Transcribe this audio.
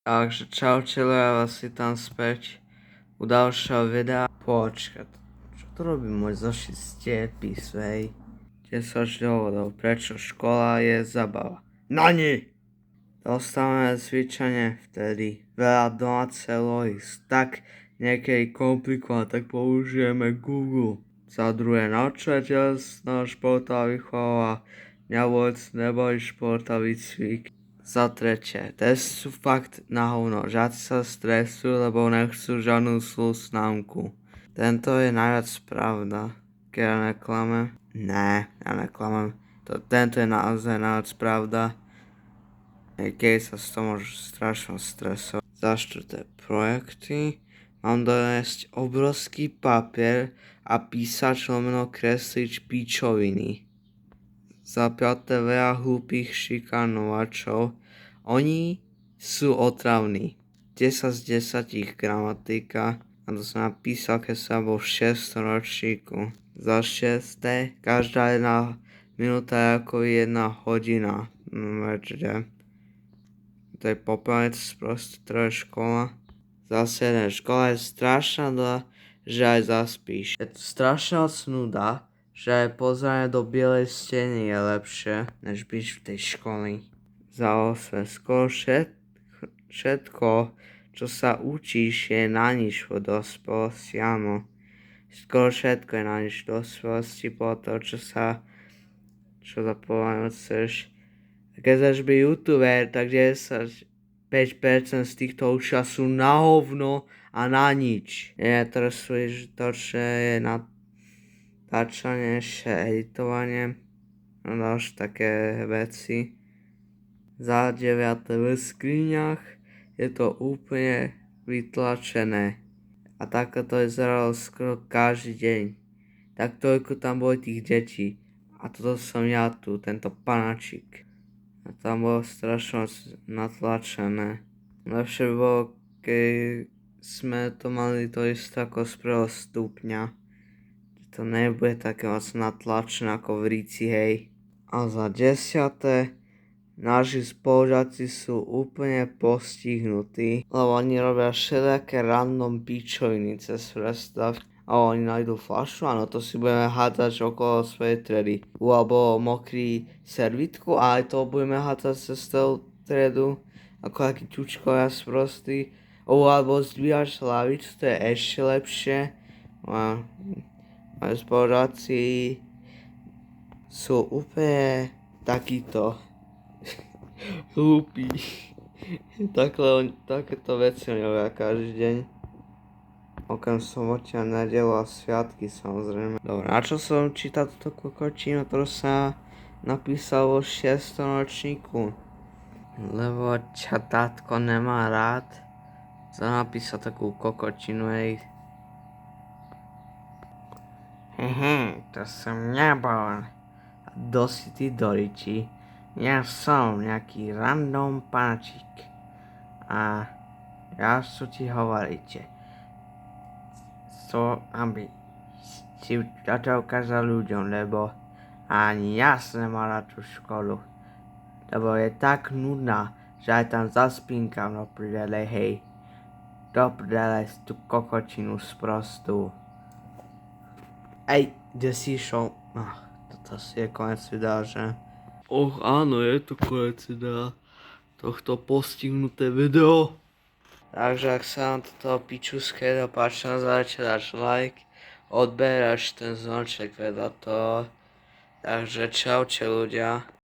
Takže čaute, ja vás vítam späť u ďalšieho videa. Počkať, čo to robí môj zošit stiepy svej? 10 dôvodov, prečo škola je zabava. Nani! Dostávame cvičenie vtedy. Veľa domáce úlohy tak niekedy komplikované, tak použijeme Google. Za druhé, naučuje telesná športová výchova. Mňa vôbec neboli športový cvik. Za tretie, testy sú fakt na hovno. Žiaci sa stresujú, lebo nechcú žiadnu zlú známku. Tento je najviac pravda. Keď ja neklamem. Ne, ja neklamem. Tento je naozaj najviac pravda. Keď sa z toho môžu strašne stresovať. Za štvrté, projekty. Mám doniesť obrovský papier a písať lomeno kresliť pičoviny. Za piaté, veľa hlúpých šikanovačov. Oni sú otravní. 10 z 10 gramatika. A to som napísal, keď som bol v 6. ročníku. Za šiesté, každá jedna minúta je ako 1 hodina. To je popelec, proste to je škola. Za 7, škola je strašná dlhá, že aj zaspíš. Je to strašná snuda, že aj pozeranie do bielej steny je lepšie, než byť v tej školy. Za 8, skoro všetko, čo sa učíš, je na nič v dospelosti, áno. Skoro všetko je na nič v dospelosti, podľa toho, čo za povedať chceš. Keď chceš byť youtuber, tak 95% z týchto učia sú na hovno a na nič. Neinteresuješ to, čo je natáčanie, editovanie a ďalšie také veci. Za 9, v skriňach je to úplne vytlačené. A takto to vyzeralo skoro každý deň. Tak toľko tam boli tých detí. A toto som ja tu, tento panačik. A tam bolo strašne natlačené. Lepšie by bolo, keď sme to mali to isté ako z 1. stupňa. To nebude také moc natlačené ako v Ríci, hej. A za 10, naši spolužiaci sú úplne postihnutí, lebo oni robia všelijaké random pičoviny cez prestávky. A oni nájdú fľašu, áno, to si budeme hádzať okolo svojej triedy. Alebo mokrý servitku a aj to budeme hádzať cez tú triedu, ako taký ťučkovia sprostý. Alebo zdvíjaš hlavicu, to je ešte lepšie. Moji spolužiaci sú úplne takíto hlúpi. Takéto veci oni robia každý deň. Okrem soboty a nedelu a sviatky, samozrejme. Dobre, na čo som čítal túto kokočinu, ktorú sa napísal vo 6. ročníku? Lebo ťa tátko nemá rád. Som napísal takú kokočinu, hej. To som nebol. A dosť ty doriči. Ja som nejaký random panačík. A ja čo ti hovoríte. To, aby si to ukázal ľuďom, lebo ani ja som nemal na tú školu. Lebo je tak nudná, že aj tam zaspínkam do prdele, hej. Do prdele tú kokočinu sprostú. Ej, kde si išiel? Toto si je konec videa, že? Áno, je to konec videa. Tohto postihnuté video. Takže ak sa vám toto pičuské video páčilo, zavajte dáš like, odber až ten zvonček vedľa toho. Takže čaute ľudia.